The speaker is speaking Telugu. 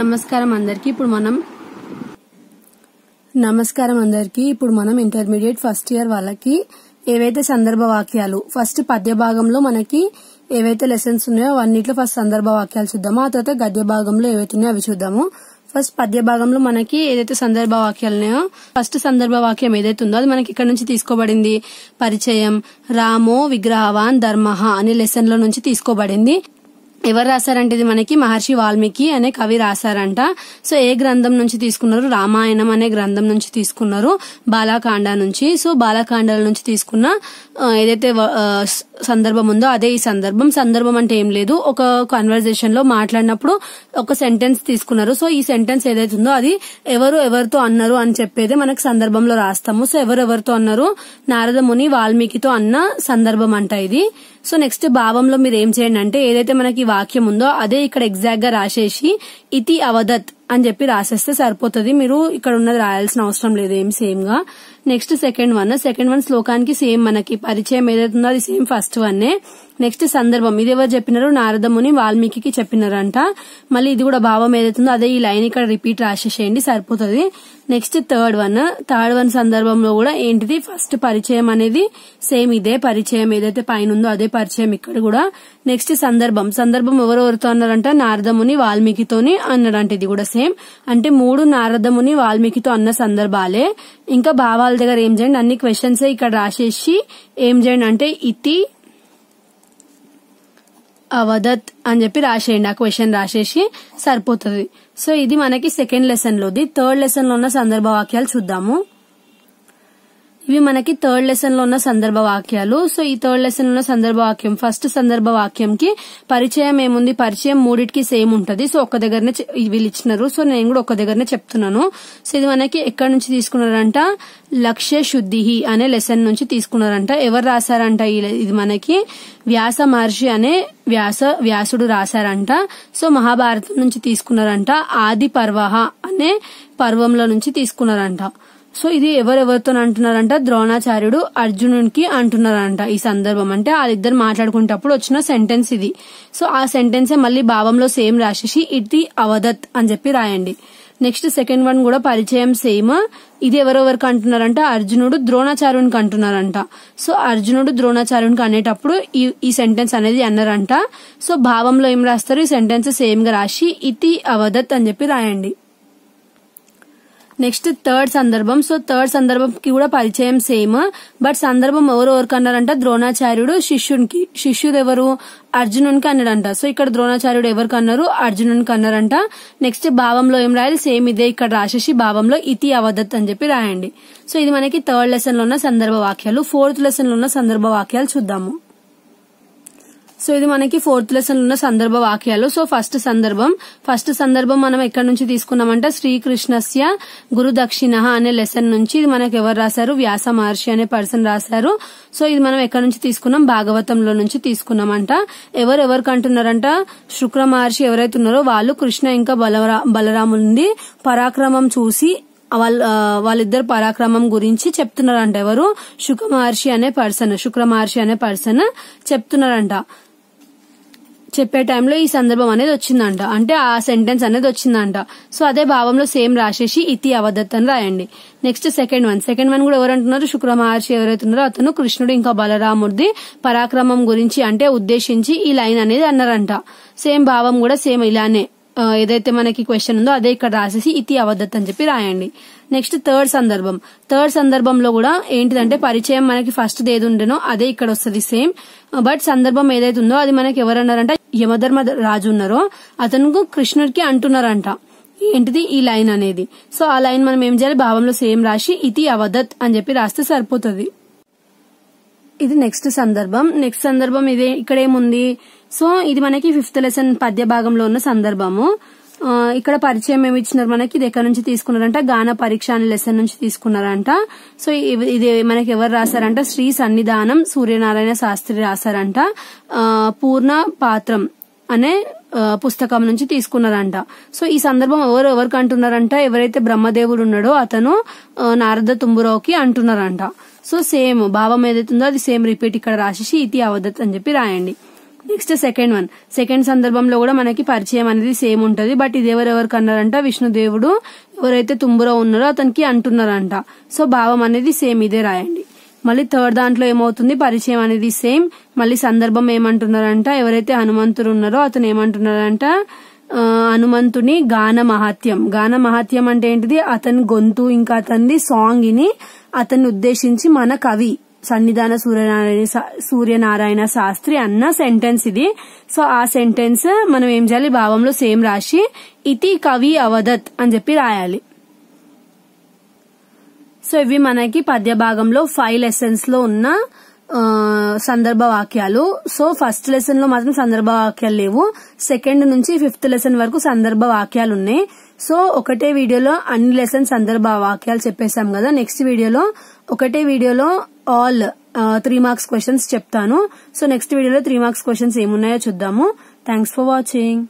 నమస్కారం అందరికి ఇప్పుడు మనం ఇంటర్మీడియట్ ఫస్ట్ ఇయర్ వాళ్ళకి ఏవైతే సందర్భ వాక్యాలు ఫస్ట్ పద్య భాగంలో మనకి ఏవైతే లెసన్స్ ఉన్నాయో అన్నిట్లో ఫస్ట్ సందర్భ వాక్యాలు చూద్దాము. ఆ తర్వాత గద్య భాగంలో ఏవైతే ఉన్నాయో అవి చూద్దాము. ఫస్ట్ పద్య భాగంలో మనకి ఏదైతే సందర్భ వాక్యాలు ఉన్నాయో ఫస్ట్ సందర్భ వాక్యం ఏదైతే ఉందో అది మనకి ఇక్కడ నుంచి తీసుకోబడింది. పరిచయం రామో విగ్రహవాన్ ధర్మః అనే లెసన్ లో నుంచి తీసుకోబడింది. ఎవరు రాశారంటే ఇది మనకి మహర్షి వాల్మీకి అనే కవి రాశారంట. సో ఏ గ్రంథం నుంచి తీసుకున్నారు? రామాయణం అనే గ్రంథం నుంచి తీసుకున్నారు, బాలకాండ నుంచి. సో బాలకాండాల నుంచి తీసుకున్న ఏదైతే సందర్భం ఉందో అదే ఈ సందర్భం. సందర్భం అంటే ఏం లేదు, ఒక కన్వర్జేషన్ లో మాట్లాడినప్పుడు ఒక సెంటెన్స్ తీసుకున్నారు. సో ఈ సెంటెన్స్ ఏదైతే ఉందో అది ఎవరితో అన్నారు అని చెప్పేదే మనకు సందర్భంలో రాస్తాము. సో ఎవరితో అన్నారు? నారద ముని వాల్మీకితో అన్న సందర్భం అంట ఇది. సో నెక్స్ట్ భావంలో మీరు ఏం చేయండి అంటే ఏదైతే మనకి వాక్యం ఉందో అదే ఇక్కడ ఎగ్జాక్ట్ గా రాసేసి ఇతి అవదత్ అని చెప్పి రాసేస్తే సరిపోతుంది. మీరు ఇక్కడ ఉన్నది రాయాల్సిన అవసరం లేదు ఏం సేమ్ గా. నెక్స్ట్ సెకండ్ వన్ శ్లోకానికి సేమ్ మనకి పరిచయం ఏదైతే ఉందో అది సేమ్ ఫస్ట్ వన్నే. నెక్స్ట్ సందర్భం ఇది ఎవరు చెప్పినారు? నారద ముని వాల్మీకి చెప్పినారంట. మళ్ళీ ఇది కూడా భావం ఏదైతుందో అదే ఈ లైన్ ఇక్కడ రిపీట్ రాసేసేయండి సరిపోతుంది. నెక్స్ట్ థర్డ్ వన్ సందర్భంలో కూడా ఏంటిది? ఫస్ట్ పరిచయం అనేది సేమ్ ఇదే పరిచయం ఏదైతే పైన ఉందో అదే పరిచయం ఇక్కడ కూడా. నెక్స్ట్ సందర్భం ఎవరెవరితో అన్నారంట? నారద ముని వాల్మీకితోని అన్నారంట. ఇది కూడా సేమ్ అంటే 3 నారద ముని వాల్మీకితో అన్న సందర్భాలే. ఇంకా భావాల దగ్గర ఏం చేయండి, అన్ని క్వశ్చన్స్ ఇక్కడ రాసేసి ఏం చేయండి అంటే ఇతి అవదత్ అని చెప్పి రాసేయండి. ఆ క్వశ్చన్ రాసేసి సరిపోతుంది. సో ఇది మనకి సెకండ్ లెసన్ లోది. థర్డ్ లెసన్ లో ఉన్న సందర్భ వాక్యాలు చూద్దాము. ఇవి మనకి థర్డ్ లెసన్ లో ఉన్న సందర్భ వాక్యాలు. సో ఈ థర్డ్ లెసన్ లో ఉన్న సందర్భ వాక్యం ఫస్ట్ సందర్భ వాక్యంకి పరిచయం ఏముంది? పరిచయం మూడిటికి సేమ్ ఉంటది. సో ఒక్క దగ్గరనే వీళ్ళు ఇచ్చినారు. సో నేను కూడా ఒక్క దగ్గరనే చెప్తున్నాను. సో ఇది మనకి ఎక్కడి నుంచి తీసుకున్నారంట? లక్ష్య శుద్ధి అనే లెసన్ నుంచి తీసుకున్నారంట. ఎవరు రాశారంట? ఇది మనకి వ్యాస మహర్షి అనే వ్యాసుడు రాశారంట. సో మహాభారతం నుంచి తీసుకున్నారంట. ఆది పర్వ అనే పర్వంలో నుంచి తీసుకున్నారంట. సో ఇది ఎవరెవరితో అంటున్నారంట? ద్రోణాచార్యుడు అర్జునుడికి అంటున్నారంట. ఈ సందర్భం అంటే వాళ్ళిద్దరు మాట్లాడుకునేటప్పుడు వచ్చిన సెంటెన్స్ ఇది. సో ఆ సెంటెన్సే మళ్ళీ భావంలో సేమ్ రాసేసి ఇతి అవదత్ అని చెప్పి రాయండి. నెక్స్ట్ సెకండ్ వన్ కూడా పరిచయం సేమ్. ఇది ఎవరెవరికి అంటున్నారంట? అర్జునుడు ద్రోణాచార్యునికి అంటున్నారంట. సో అర్జునుడు ద్రోణాచార్యునికి అనేటప్పుడు ఈ సెంటెన్స్ అనేది అన్నారంట. సో భావంలో ఏం రాస్తారు? ఈ సెంటెన్స్ సేమ్ గా రాసి ఇతి అవదత్ అని చెప్పి రాయండి. నెక్స్ట్ థర్డ్ సందర్భం. సో థర్డ్ సందర్భంకి కూడా పరిచయం సేమ్. బట్ సందర్భం ఎవరెవరికి అన్నారంట? ద్రోణాచార్యుడు శిష్యునికి. శిష్యుడు ఎవరు? అర్జునునికి అన్నాడంట. సో ఇక్కడ ద్రోణాచార్యుడు ఎవరికి అన్నారు? అర్జునునికి అన్నారంట. నెక్స్ట్ భావంలో ఏం రాయాలి? సేమ్ ఇదే ఇక్కడ రాసేసి భావంలో ఇతి అవదత్ అని చెప్పి రాయండి. సో ఇది మనకి థర్డ్ లెసన్ లో ఉన్న సందర్భ వాక్యాలు. ఫోర్త్ లెసన్ లో ఉన్న సందర్భ వాక్యాలు చూద్దాము. సో ఇది మనకి ఫోర్త్ లెసన్ ఉన్న సందర్భ వాక్యాలు. సో ఫస్ట్ సందర్భం మనం ఎక్కడి నుంచి తీసుకున్నామంటే శ్రీకృష్ణస్య గురు దక్షిణ అనే లెసన్ నుంచి. ఇది మనకి ఎవరు రాశారు? వ్యాస మహర్షి అనే పర్సన్ రాశారు. సో ఇది మనం ఎక్కడి నుంచి తీసుకున్నాం? భాగవతంలో నుంచి తీసుకున్నామంట. ఎవరికి అంటున్నారంట? శుక్ర మహర్షి ఎవరైతే ఉన్నారో వాళ్ళు కృష్ణ ఇంకా బలరాముడి పరాక్రమం చూసి వాళ్ళిద్దరు పరాక్రమం గురించి చెప్తున్నారంట. ఎవరు? శుక్ర మహర్షి అనే పర్సన్ చెప్తున్నారంట. చెప్పే టైంలో ఈ సందర్భం అనేది వచ్చిందంట. అంటే ఆ సెంటెన్స్ అనేది వచ్చిందంట. సో అదే భావంలో సేమ్ రాసేసి ఇతి అవదత్ అని రాయండి. నెక్స్ట్ సెకండ్ వన్ కూడా ఎవరు అంటున్నారు? శుక్ర మహర్షి ఎవరైతే ఉన్నారో అతను కృష్ణుడు ఇంకా బలరాముడి పరాక్రమం గురించి అంటే ఉద్దేశించి ఈ లైన్ అనేది అన్నారంట. సేమ్ భావం కూడా సేమ్ ఇలానే ఏదైతే మనకి క్వశ్చన్ ఉందో అదే ఇక్కడ రాసేసి ఇతి అవదత్ అని చెప్పి రాయండి. నెక్స్ట్ థర్డ్ సందర్భంలో కూడా ఏంటిదంటే పరిచయం మనకి ఫస్ట్ ఏది ఉండేనో అదే ఇక్కడ వస్తుంది సేమ్. బట్ సందర్భం ఏదైతే ఉందో అది మనకి ఎవరన్నారంట? యమధర్మ రాజు ఉన్నారో అతను కృష్ణుడికి అంటున్నారంట. ఏంటిది? ఈ లైన్ అనేది. సో ఆ లైన్ మనం ఏం చేయాలి? భావంలో సేమ్ రాసి ఇతి అవదత్ అని చెప్పి రాస్తే సరిపోతుంది. ఇది నెక్స్ట్ సందర్భం ఇదే ఇక్కడ ఏముంది? సో ఇది మనకి ఫిఫ్త్ లెసన్ పద్య భాగంలో ఉన్న సందర్భము. ఇక్కడ పరిచయం ఏమి ఇచ్చినారు మనకి? ఇది ఎక్కడి నుంచి తీసుకున్నారంట? గాన పరీక్ష అనే లెసన్ నుంచి తీసుకున్నారంట. సో ఇది మనకి ఎవరు రాశారంట? శ్రీ సన్నిధానం సూర్యనారాయణ శాస్త్రి రాశారంట. పూర్ణ పాత్రం అనే పుస్తకం నుంచి తీసుకున్నారంట. సో ఈ సందర్భం ఎవరికి అంటున్నారంట? ఎవరైతే బ్రహ్మదేవుడు ఉన్నాడో అతను నారద తుంబురావుకి అంటున్నారంట. సో సేమ్ భావం ఏదైతుందో అది సేమ్ రిపీట్ ఇక్కడ రాసేసి ఇతి అవదత్ అని చెప్పి రాయండి. నెక్స్ట్ సెకండ్ వన్, సెకండ్ సందర్భంలో కూడా మనకి పరిచయం అనేది సేమ్ ఉంటది. బట్ ఇది ఎవరెవరికి అన్నారంట, విష్ణుదేవుడు ఎవరైతే తుంబురో ఉన్నారో అతనికి అంటున్నారంట. సో భావం అనేది సేమ్ ఇదే రాయండి. మళ్ళీ థర్డ్ దాంట్లో ఏమవుతుంది, పరిచయం అనేది సేమ్. మళ్ళీ సందర్భం ఏమంటున్నారంట, ఎవరైతే హనుమంతుడు ఉన్నారో అతను ఏమంటున్నారంట, హనుమంతుని గాన మహాత్యం. గాన మహాత్యం అంటే ఏంటిది, అతని గొంతు ఇంకా అతని సాంగ్ ని అతన్ని ఉద్దేశించి మన కవి సన్నిధాన సూర్యనారాయణ శాస్త్రి అన్న సెంటెన్స్ ఇది. సో ఆ సెంటెన్స్ మనం ఏం చేయాలి, భావంలో సేమ్ రాసి ఇతి కవి అవదత్ అని చెప్పి రాయాలి. సో ఇవి మనకి పద్య భాగంలో 5 లెసన్స్ లో ఉన్న సందర్భ వాక్యాలు. సో ఫస్ట్ లెసన్ లో మాత్రం సందర్భ వాక్యాలు లేవు, సెకండ్ నుంచి 5th లెసన్ వరకు సందర్భ వాక్యాలు ఉన్నాయి. సో ఒకటే వీడియోలో అన్ని లెసన్ సందర్భ వాక్యాలు చెప్పేశాం కదా. నెక్స్ట్ వీడియోలో ఒకటే వీడియోలో ఆల్ 3 మార్క్స్ క్వశ్చన్స్ చెప్తాను. సో నెక్స్ట్ వీడియోలో 3 మార్క్స్ క్వశ్చన్స్ ఏమున్నాయో చూద్దాము. Thanks for watching.